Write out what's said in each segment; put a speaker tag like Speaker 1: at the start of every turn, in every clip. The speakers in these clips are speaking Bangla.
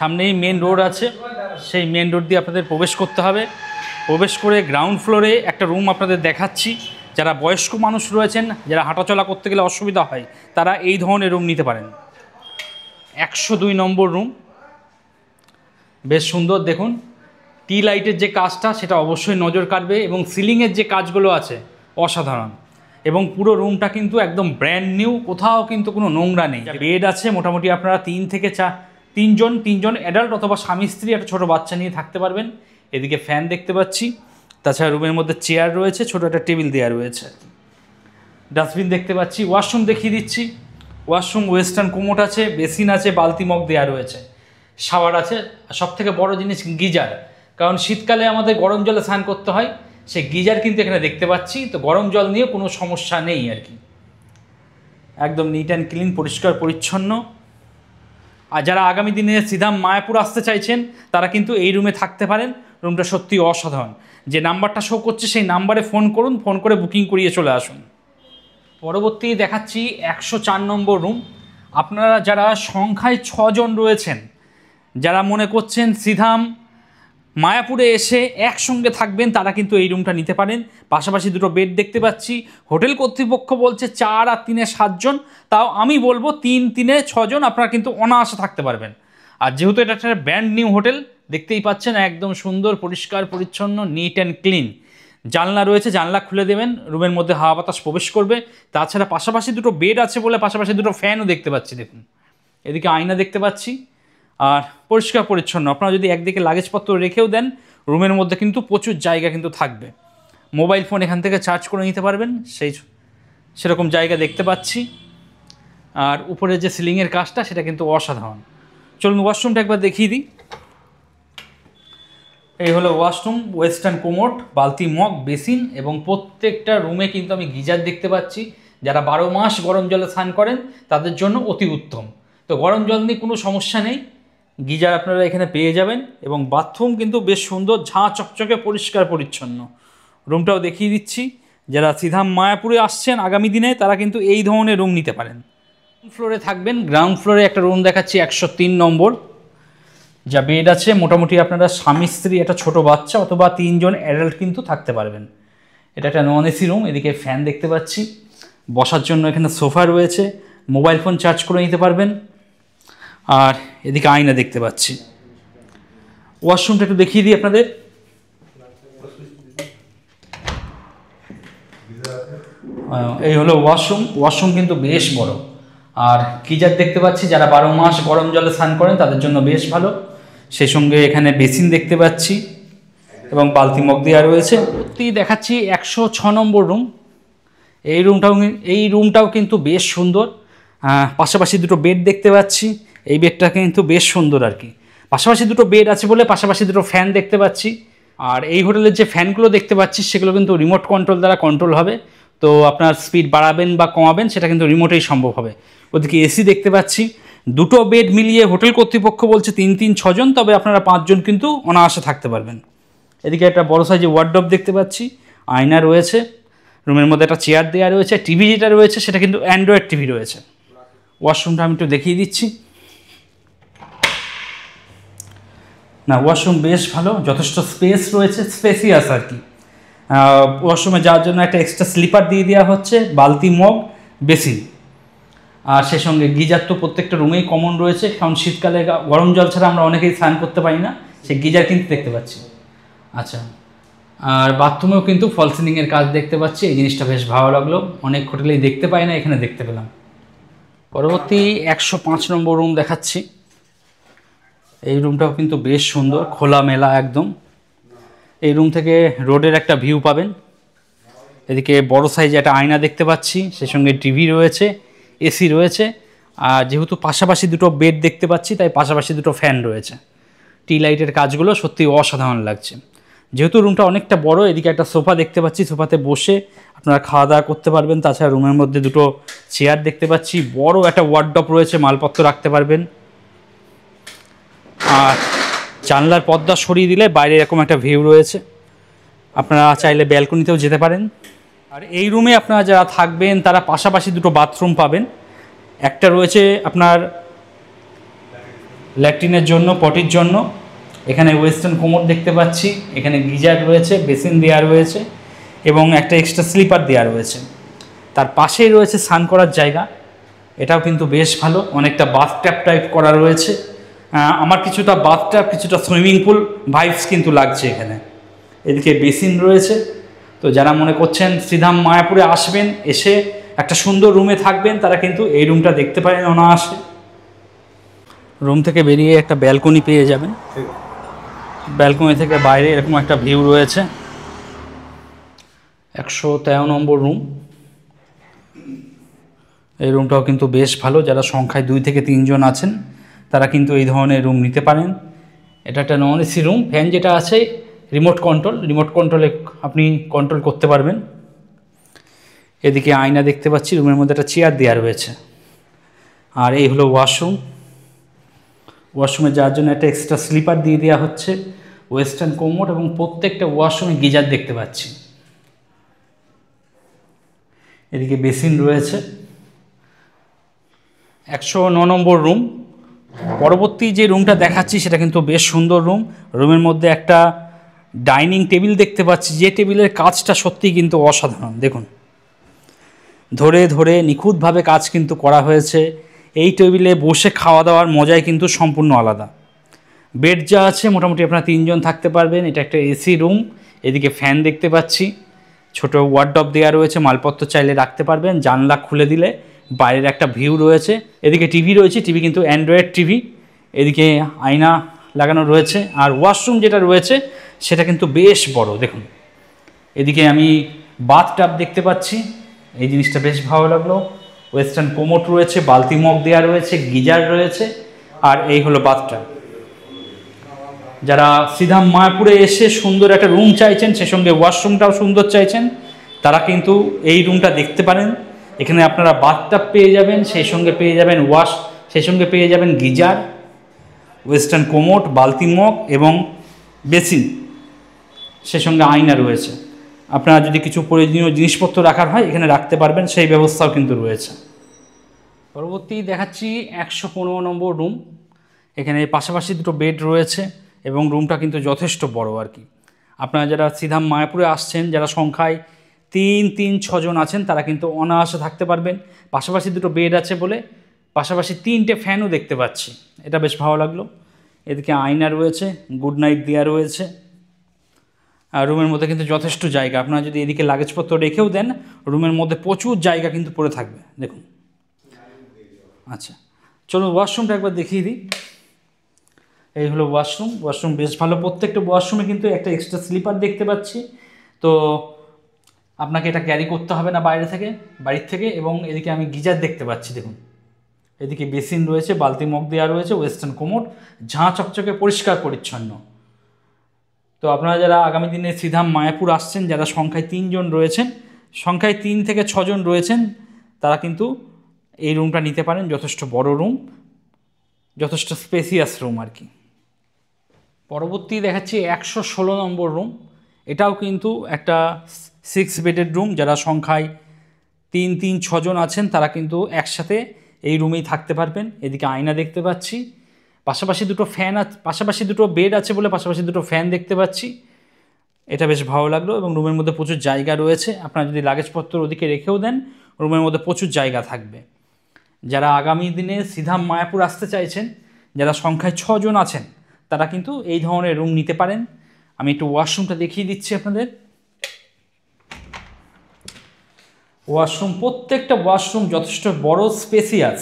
Speaker 1: সামনেই মেন রোড আছে, সেই মেন রোড দিয়ে আপনাদের প্রবেশ করতে হবে। প্রবেশ করে গ্রাউন্ড ফ্লোরে একটা রুম আপনাদের দেখাচ্ছি। যারা বয়স্ক মানুষ রয়েছেন, যারা হাঁটাচলা করতে গেলে অসুবিধা হয়, তারা এই ধরনের রুম নিতে পারেন। 102 নম্বর রুম, বেশ সুন্দর। দেখুন টি লাইটের যে কাজটা সেটা অবশ্যই নজর কাড়বে, এবং সিলিংয়ের যে কাজগুলো আছে অসাধারণ, এবং পুরো রুমটা কিন্তু একদম ব্র্যান্ড নিউ, কোথাও কিন্তু কোনো নোংরা নেই। বেড আছে মোটামুটি আপনারা 3 থেকে 3জন অ্যাডাল্ট অথবা স্বামী স্ত্রী একটা ছোটো বাচ্চা নিয়ে থাকতে পারবেন। এদিকে ফ্যান দেখতে পাচ্ছি, তাছাড়া রুমের মধ্যে চেয়ার রয়েছে, ছোটো একটা টেবিল দেওয়া রয়েছে, ডাস্টবিন দেখতে পাচ্ছি। ওয়াশরুম দেখিয়ে দিচ্ছি। ওয়াশরুম ওয়েস্টার্ন কোমোট আছে, বেসিন আছে, বালতি মগ দেওয়া রয়েছে, শাওয়ার আছে, আর সবথেকে বড় জিনিস গিজার, কারণ শীতকালে আমাদের গরম জলে স্নান করতে হয়, সেই গিজার কিন্তু এখানে দেখতে পাচ্ছি। তো গরম জল নিয়ে কোনো সমস্যা নেই আর কি, একদম নিট অ্যান্ড ক্লিন, পরিষ্কার পরিচ্ছন্ন। আর যারা আগামী দিনে সিধাম মায়াপুর আসতে চাইছেন তারা কিন্তু এই রুমে থাকতে পারেন। রুমটা সত্যি অসাধারণ। যে নাম্বারটা শো করছে সেই নাম্বারে ফোন করুন, ফোন করে বুকিং করিয়ে চলে আসুন। পরবর্তী দেখাচ্ছি 104 নম্বর রুম। আপনারা যারা সংখ্যায় 6 জন রয়েছেন, যারা মনে করছেন সিধাম মায়াপুরে এসে একসঙ্গে থাকবেন, তারা কিন্তু এই রুমটা নিতে পারেন। পাশাপাশি দুটো বেড দেখতে পাচ্ছি। হোটেল কর্তৃপক্ষ বলছে 4 আর 3-এ 7 জন, তাও আমি বলবো 3-3-এ 6 জন আপনারা কিন্তু অনায়াসে থাকতে পারবেন। আর যেহেতু এটা একটা ব্র্যান্ড নিউ হোটেল, দেখতেই পাচ্ছেন একদম সুন্দর, পরিষ্কার পরিচ্ছন্ন, নিট অ্যান্ড ক্লিন। জানলা রয়েছে, জানলা খুলে দেবেন, রুমের মধ্যে হাওয়া বাতাস প্রবেশ করবে। তাছাড়া পাশাপাশি দুটো বেড আছে বলে পাশাপাশি দুটো ফ্যানও দেখতে পাচ্ছি। দেখুন এদিকে আয়না দেখতে পাচ্ছি, আর পরিষ্কার পরিচ্ছন্ন। আপনারা যদি একদিকে লাগেজপত্র রেখেও দেন, রুমের মধ্যে কিন্তু প্রচুর জায়গা কিন্তু থাকবে। মোবাইল ফোন এখান থেকে চার্জ করে নিতে পারবেন, সেরকম জায়গা দেখতে পাচ্ছি। আর উপরে যে সিলিংয়ের কাজটা সেটা কিন্তু অসাধারণ। চলুন ওয়াশরুমটা একবার দেখিয়ে দিই। এই হলো ওয়াশরুম, ওয়েস্টার্ন কোমোট, বালতি মগ, বেসিন, এবং প্রত্যেকটা রুমে কিন্তু আমি গিজার দেখতে পাচ্ছি। যারা 12 মাস গরম জলে স্নান করেন তাদের জন্য অতি উত্তম। তো গরম জল নিয়ে কোনো সমস্যা নেই, গিজার আপনারা এখানে পেয়ে যাবেন। এবং বাথরুম কিন্তু বেশ সুন্দর, ঝাঁ চকচকে, পরিষ্কার পরিচ্ছন্ন। রুমটাও দেখিয়ে দিচ্ছি। যারা সিধাম মায়াপুরে আসছেন আগামী দিনে, তারা কিন্তু এই ধরনের রুম নিতে পারেন। ফ্লোরে থাকবেন, গ্রাউন্ড ফ্লোরে একটা রুম দেখাচ্ছি 103 নম্বর, যা বেড আছে। মোটামুটি আপনারা স্বামী স্ত্রী, একটা ছোটো বাচ্চা অথবা 3 জন অ্যাডাল্ট কিন্তু থাকতে পারবেন। এটা একটা নন এসি রুম। এদিকে ফ্যান দেখতে পাচ্ছি, বসার জন্য এখানে সোফা রয়েছে, মোবাইল ফোন চার্জ করে নিতে পারবেন। আর এদিকে আয়না দেখতে পাচ্ছি। ওয়াশরুমটা একটু দেখিয়ে দিই আপনাদের। এই হলো ওয়াশরুম। ওয়াশরুম কিন্তু বেশ বড়। আর গিজার দেখতে পাচ্ছি, যারা 12 মাস গরম জলে স্নান করেন তাদের জন্য বেশ ভালো। সেই সঙ্গে এখানে বেসিন দেখতে পাচ্ছি এবং বালতি মগ দেওয়া রয়েছে। সত্যিই দেখাচ্ছি 106 নম্বর রুম। এই রুমটাও কিন্তু বেশ সুন্দর। পাশাপাশি দুটো বেড দেখতে পাচ্ছি। এই বেডটা কিন্তু বেশ সুন্দর আর কি। পাশাপাশি দুটো বেড আছে বলে পাশাপাশি দুটো ফ্যান দেখতে পাচ্ছি। আর এই হোটেলের যে ফ্যানগুলো দেখতে পাচ্ছি সেগুলো কিন্তু রিমোট কন্ট্রোল দ্বারা কন্ট্রোল হবে। তো আপনার স্পিড বাড়াবেন বা কমাবেন সেটা কিন্তু রিমোটেই সম্ভব হবে। ওদিকে এসি দেখতে পাচ্ছি। দুটো বেড মিলিয়ে হোটেল কর্তৃপক্ষ বলছে 3-3-6 জন, তবে আপনারা 5 জন কিন্তু অনায়াসে থাকতে পারবেন। এদিকে একটা বড় সাইজের ওয়ার্ডরোব দেখতে পাচ্ছি, আয়না রয়েছে, রুমের মধ্যে একটা চেয়ার দেওয়া রয়েছে, টিভি যেটা রয়েছে সেটা কিন্তু অ্যান্ড্রয়েড টিভি রয়েছে। ওয়াশরুমটা আমি একটু দেখিয়ে দিচ্ছি। না, ওয়াশরুম বেশ ভালো, যথেষ্ট স্পেস রয়েছে, স্পেসিয়াস আর কি। ওয়াশরুমে যাওয়ার জন্য একটা এক্সট্রা স্লিপার দিয়ে দেওয়া হচ্ছে, বালতি মগ, বেসিন। আর সেই সঙ্গে গিজার তো প্রত্যেকটা রুমেই কমন রয়েছে, কারণ শীতকালে গরম জল ছাড়া আমরা অনেকেই স্নান করতে পারি না, সেই গিজার কিন্তু দেখতে পাচ্ছি। আচ্ছা, আর বাথরুমেও কিন্তু ফল সিলিংয়ের কাজ দেখতে পাচ্ছি। এই জিনিসটা বেশ ভালো লাগলো, অনেক হোটেলেই দেখতে পাই না, এখানে দেখতে পেলাম। পরবর্তী 105 নম্বর রুম দেখাচ্ছি। এই রুমটাও কিন্তু বেশ সুন্দর, খোলামেলা একদম। এই রুম থেকে রোডের একটা ভিউ পাবেন। এদিকে বড় সাইজে একটা আয়না দেখতে পাচ্ছি, সেই সঙ্গে টিভি রয়েছে, এসি রয়েছে। আর যেহেতু পাশাপাশি দুটো বেড দেখতে পাচ্ছি, তাই পাশাপাশি দুটো ফ্যান রয়েছে। টি লাইটের কাজগুলো সত্যি অসাধারণ লাগছে। যেহেতু রুমটা অনেকটা বড়, এদিকে একটা সোফা দেখতে পাচ্ছি, সোফাতে বসে আপনারা খাওয়া দাওয়া করতে পারবেন। তাছাড়া রুমের মধ্যে দুটো চেয়ার দেখতে পাচ্ছি, বড় একটা ওয়ার্ডরোব রয়েছে, মালপত্র রাখতে পারবেন। আর জানলার পর্দা সরিয়ে দিলে বাইরে এরকম একটা ভিউ রয়েছে, আপনারা চাইলে ব্যালকনিতেও যেতে পারেন। আর এই রুমে আপনারা যারা থাকবেন তারা পাশাপাশি দুটো বাথরুম পাবেন। একটা রয়েছে আপনার ল্যাট্রিনের জন্য, পটির জন্য। এখানে ওয়েস্টার্ন কোমোড দেখতে পাচ্ছি, এখানে গিজার রয়েছে, বেসিন দেওয়া রয়েছে এবং একটা এক্সট্রা স্লিপার দেওয়া রয়েছে। তার পাশেই রয়েছে স্নান করার জায়গা, এটাও কিন্তু বেশ ভালো, অনেকটা বাথট্যাপ টাইপ করা রয়েছে। আমার কিছুটা বাথট্যাপ, কিছুটা সুইমিং পুল ভাইবস কিন্তু লাগছে এখানে। এদিকে বেসিন রয়েছে। তো যারা মনে করছেন শ্রীধাম মায়াপুরে আসবেন, এসে একটা সুন্দর রুমে থাকবেন, তারা কিন্তু এই রুমটা দেখতে পারেন অনায়াসে। রুম থেকে বেরিয়ে একটা ব্যালকনি পেয়ে যাবেন। ব্যালকনি থেকে বাইরে এরকম একটা ভিউ রয়েছে। 113 নম্বর রুম। এই রুমটাও কিন্তু বেশ ভালো, যারা সংখ্যায় 2 থেকে 3 জন আছেন তারা কিন্তু এই ধরনের রুম নিতে পারেন। এটা একটা নন এসি রুম, ফ্যান যেটা আছে রিমোট কন্ট্রোলে আপনি কন্ট্রোল করতে পারবেন। এদিকে আয়না দেখতে পাচ্ছি, রুমের মধ্যে একটা চেয়ার দেওয়া রয়েছে। আর এই হলো ওয়াশরুম। ওয়াশরুমে যাওয়ার জন্য একটা এক্সট্রা স্লিপার দিয়ে দেওয়া হচ্ছে, ওয়েস্টার্ন কোমোড এবং প্রত্যেকটা ওয়াশরুমে গিজার দেখতে পাচ্ছি। এদিকে বেসিন রয়েছে। 109 নম্বর রুম। পরবর্তী যে রুমটা দেখাচ্ছি সেটা কিন্তু বেশ সুন্দর রুম। রুমের মধ্যে একটা ডাইনিং টেবিল দেখতে পাচ্ছি, যে টেবিলের কাজটা সত্যিই কিন্তু অসাধারণ। দেখুন, ধরে ধরে নিখুঁতভাবে কাজ কিন্তু করা হয়েছে। এই টেবিলে বসে খাওয়া দাওয়ার মজাই কিন্তু সম্পূর্ণ আলাদা। বেড যা আছে মোটামুটি আপনারা 3 জন থাকতে পারবেন। এটা একটা এসি রুম। এদিকে ফ্যান দেখতে পাচ্ছি, ছোট ওয়ার্ডরোব দেওয়া রয়েছে, মালপত্র চাইলে রাখতে পারবেন। জানলা খুলে দিলে বাইরের একটা ভিউ রয়েছে। এদিকে টিভি রয়েছে, টিভি কিন্তু অ্যান্ড্রয়েড টিভি। এদিকে আয়না লাগানো রয়েছে। আর ওয়াশরুম যেটা রয়েছে সেটা কিন্তু বেশ বড়। দেখুন, এদিকে আমি বাথটাব দেখতে পাচ্ছি, এই জিনিসটা বেশ ভালো লাগলো। ওয়েস্টার্ন কোমোড রয়েছে, বালতি মগ দেওয়া রয়েছে, গিজার রয়েছে। আর এই হলো বাথটাব। যারা শ্রীধাম মায়াপুরে এসে সুন্দর একটা রুম চাইছেন, সে সঙ্গে ওয়াশরুমটাও সুন্দর চাইছেন, তারা কিন্তু এই রুমটা দেখতে পারেন। এখানে আপনারা বাথটাব পেয়ে যাবেন, সেই সঙ্গে পেয়ে যাবেন সেই সঙ্গে পেয়ে যাবেন গিজার, ওয়েস্টার্ন কোমোড, বালতি মগ এবং বেসিন, সে সঙ্গে আয়না রয়েছে। আপনারা যদি কিছু প্রয়োজনীয় জিনিসপত্র রাখার হয় এখানে রাখতে পারবেন, সেই ব্যবস্থাও কিন্তু রয়েছে। পরবর্তী দেখাচ্ছি 115 নম্বর রুম। এখানে পাশাপাশি 2টো বেড রয়েছে এবং রুমটা কিন্তু যথেষ্ট বড় আর কি। আপনারা যারা শ্রীধাম মায়াপুরে আসছেন, যারা সংখ্যায় 3-6 জন আছেন, তারা কিন্তু অনায়াসে থাকতে পারবেন। পাশাপাশি 2টো বেড আছে বলে পাশাপাশি 3টে ফ্যানও দেখতে পাচ্ছি, এটা বেশ ভালো লাগলো। এদিকে আয়না রয়েছে, গুড নাইট দেওয়া রয়েছে। আর রুমের মধ্যে কিন্তু যথেষ্ট জায়গা। আপনারা যদি এদিকে লাগেজপত্র রেখেও দেন, রুমের মধ্যে প্রচুর জায়গা কিন্তু পড়ে থাকবে। দেখুন, আচ্ছা চলুন ওয়াশরুমটা একবার দেখিয়ে দিই। এই হলো ওয়াশরুম। ওয়াশরুম বেশ ভালো। প্রত্যেকটা ওয়াশরুমে কিন্তু একটা এক্সট্রা স্লিপার দেখতে পাচ্ছি। তো আপনাকে এটা ক্যারি করতে হবে না বাড়ির থেকে। এবং এদিকে আমি গিজার দেখতে পাচ্ছি। দেখুন, এদিকে বেসিন রয়েছে, বালতি মগ দেওয়া রয়েছে, ওয়েস্টার্ন কোমোড, ঝাঁ চকচকে পরিষ্কার পরিচ্ছন্ন। তো আপনারা যারা আগামী দিনে শ্রীধাম মায়াপুর আসছেন, যারা সংখ্যায় 3 জন রয়েছেন, সংখ্যায় 3 থেকে 6 জন রয়েছেন, তারা কিন্তু এই রুমটা নিতে পারেন। যথেষ্ট বড় রুম, যথেষ্ট স্পেসিয়াস রুম আর কি। পরবর্তী দেখাচ্ছি 116 নম্বর রুম। এটাও কিন্তু একটা 6 বেডের রুম। যারা সংখ্যায় 3-6 জন আছেন তারা কিন্তু একসাথে এই রুমেই থাকতে পারবেন। এদিকে আয়না দেখতে পাচ্ছি, পাশাপাশি 2টো ফ্যান পাশাপাশি 2টো বেড আছে বলে পাশাপাশি 2টো ফ্যান দেখতে পাচ্ছি। এটা বেশ ভালো লাগলো এবং রুমের মধ্যে প্রচুর জায়গা রয়েছে। আপনারা যদি লাগেজপত্র ওদিকে রেখেও দেন, রুমের মধ্যে প্রচুর জায়গা থাকবে। যারা আগামী দিনে শ্রীধাম মায়াপুর আসতে চাইছেন, যারা সংখ্যায় 6 জন আছেন, তারা কিন্তু এই ধরনের রুম নিতে পারেন। আমি একটু ওয়াশরুমটা দেখিয়ে দিচ্ছি আপনাদের। ওয়াশরুম, প্রত্যেকটা ওয়াশরুম যথেষ্ট বড়, স্পেসিয়াস।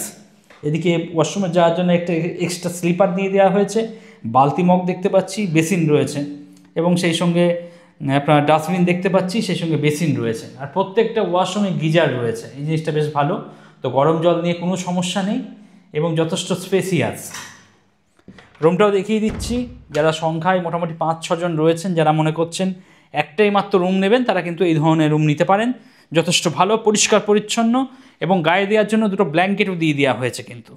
Speaker 1: এদিকে ওয়াশরুমে যাওয়ার জন্য একটা এক্সট্রা স্লিপার দিয়ে দেওয়া হয়েছে, বালতি মগ দেখতে পাচ্ছি, বেসিন রয়েছে এবং সেই সঙ্গে আপনার ডাস্টবিন দেখতে পাচ্ছি, সেই সঙ্গে বেসিন রয়েছে। আর প্রত্যেকটা ওয়াশরুমে গিজার রয়েছে। এই জিনিসটা বেশ ভালো। তো গরম জল নিয়ে কোনো সমস্যা নেই এবং যথেষ্ট স্পেসিয়াস। রুমটাও দেখিয়ে দিচ্ছি। যারা সংখ্যায় মোটামুটি 5-6 জন রয়েছেন, যারা মনে করছেন একটাই মাত্র রুম নেবেন, তারা কিন্তু এই ধরনের রুম নিতে পারেন। যথেষ্ট ভালো, পরিষ্কার পরিচ্ছন্ন এবং গায়ে দেওয়ার জন্য 2টো ব্ল্যাঙ্কেটও দিয়ে দেওয়া হয়েছে কিন্তু।